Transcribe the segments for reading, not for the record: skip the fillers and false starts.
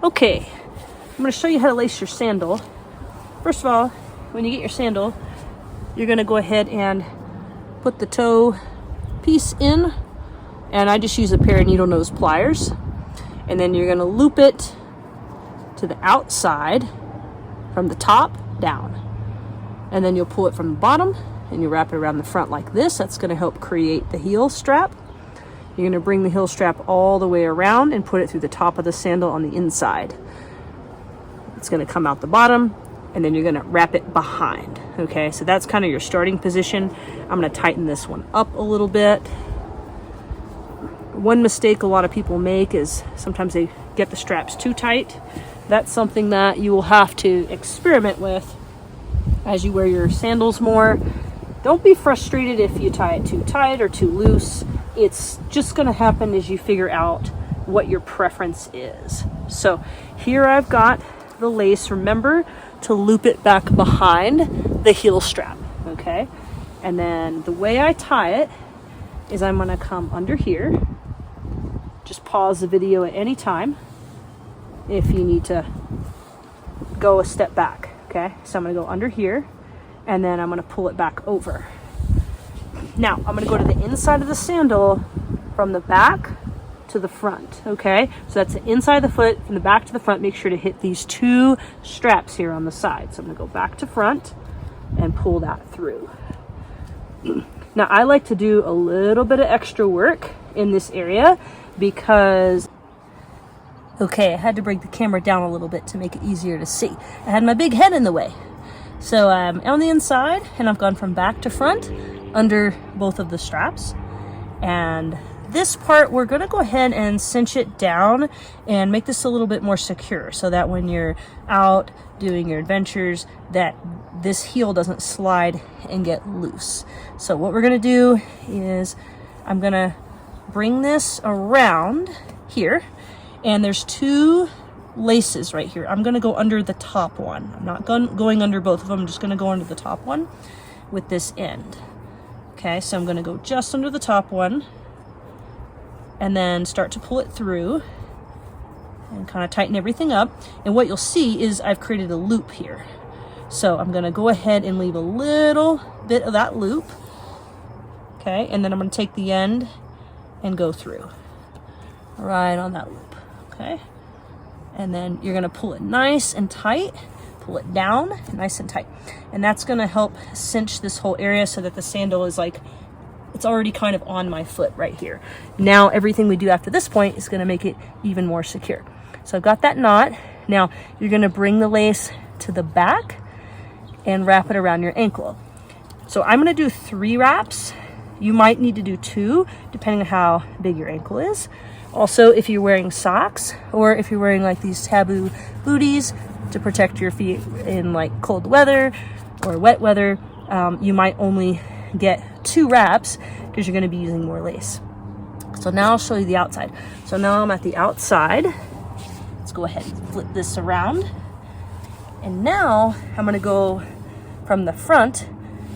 Okay, I'm going to show you how to lace your sandal. First of all, when you get your sandal, you're going to go ahead and put the toe piece in, and I just use a pair of needle nose pliers, and then you're going to loop it to the outside from the top down, and then you'll pull it from the bottom and you wrap it around the front like this. That's going to help create the heel strap. You're going to bring the heel strap all the way around and put it through the top of the sandal on the inside. It's going to come out the bottom, and then you're going to wrap it behind. Okay, so that's kind of your starting position. I'm going to tighten this one up a little bit. One mistake a lot of people make is sometimes they get the straps too tight. That's something that you will have to experiment with as you wear your sandals more. Don't be frustrated if you tie it too tight or too loose. It's just going to happen as you figure out what your preference is. So here I've got the lace. Remember to loop it back behind the heel strap, okay? And then the way I tie it is I'm going to come under here. Just pause the video at any time if you need to go a step back, okay? So I'm going to go under here, and then I'm going to pull it back over. Now I'm going to go to the inside of the sandal from the back to the front, okay? So that's the inside of the foot from the back to the front. Make sure to hit these two straps here on the side. So I'm going to go back to front and pull that through. Now I like to do a little bit of extra work in this area because, okay, I had to bring the camera down a little bit to make it easier to see. I had my big head in the way. So I'm on the inside, and I've gone from back to front under both of the straps. And this part, we're gonna go ahead and cinch it down and make this a little bit more secure so that when you're out doing your adventures, that this heel doesn't slide and get loose. So what we're gonna do is I'm gonna bring this around here, and there's two laces right here. I'm going to go under the top one. I'm not going under both of them. I'm just going to go under the top one with this end. Okay, so I'm going to go just under the top one and then start to pull it through and kind of tighten everything up. And what you'll see is I've created a loop here. So I'm going to go ahead and leave a little bit of that loop. Okay, and then I'm going to take the end and go through right on that loop. Okay, and then you're going to pull it nice and tight, pull it down nice and tight, and that's going to help cinch this whole area so that the sandal is like, it's already kind of on my foot right here. Now everything we do after this point is going to make it even more secure. So I've got that knot. Now you're going to bring the lace to the back and wrap it around your ankle. So I'm going to do 3 wraps. You might need to do 2 depending on how big your ankle is. Also, if you're wearing socks, or if you're wearing like these taboo booties to protect your feet in like cold weather or wet weather, you might only get 2 wraps because you're going to be using more lace. So now I'll show you the outside. So now I'm at the outside. Let's go ahead and flip this around. And now I'm going to go from the front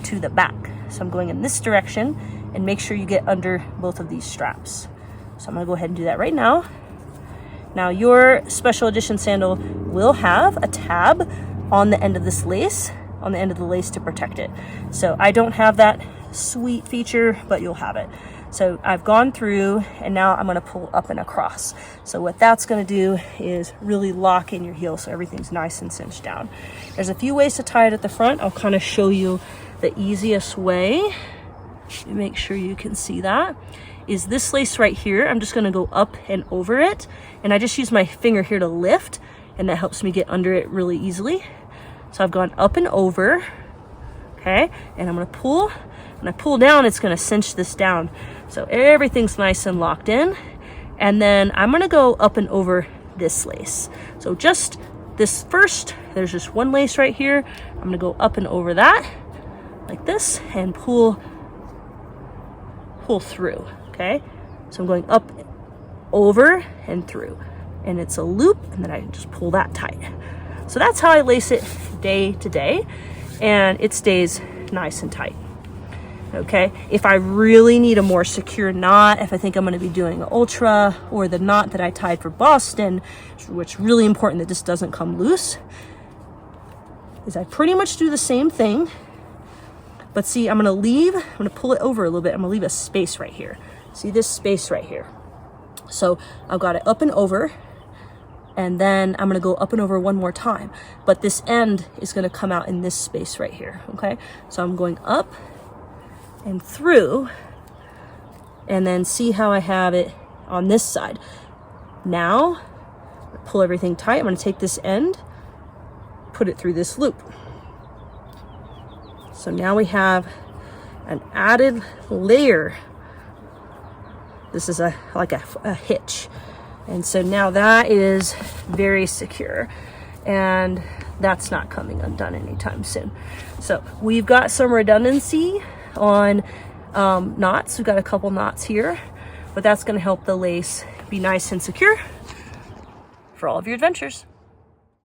to the back. So I'm going in this direction, and make sure you get under both of these straps. So I'm going to go ahead and do that right now. Now your special edition sandal will have a tab on the end of this lace, on the end of the lace to protect it. So I don't have that sweet feature, but you'll have it. So I've gone through, and now I'm going to pull up and across. So what that's going to do is really lock in your heel so everything's nice and cinched down. There's a few ways to tie it at the front. I'll kind of show you the easiest way. Make sure you can see that. Is this lace right here. I'm just going to go up and over it, and I just use my finger here to lift, and that helps me get under it really easily. So I've gone up and over, okay, and I'm going to pull. When I pull down, it's going to cinch this down so everything's nice and locked in. And then I'm going to go up and over this lace. So just this first, there's just one lace right here. I'm going to go up and over that like this and pull through. Okay, so I'm going up, over, and through, and it's a loop, and then I just pull that tight. So that's how I lace it day to day, and it stays nice and tight. Okay, if I really need a more secure knot, if I think I'm going to be doing an ultra, or the knot that I tied for Boston, which is really important that this doesn't come loose, is I pretty much do the same thing. But see, I'm going to pull it over a little bit. I'm going to leave a space right here. See this space right here? So I've got it up and over, and then I'm going to go up and over one more time. But this end is going to come out in this space right here, okay? So I'm going up and through, and then see how I have it on this side. Now, pull everything tight. I'm going to take this end, put it through this loop. So now we have an added layer. This is like a hitch. And so now that is very secure, and that's not coming undone anytime soon. So we've got some redundancy on knots. We've got a couple knots here, but that's going to help the lace be nice and secure for all of your adventures.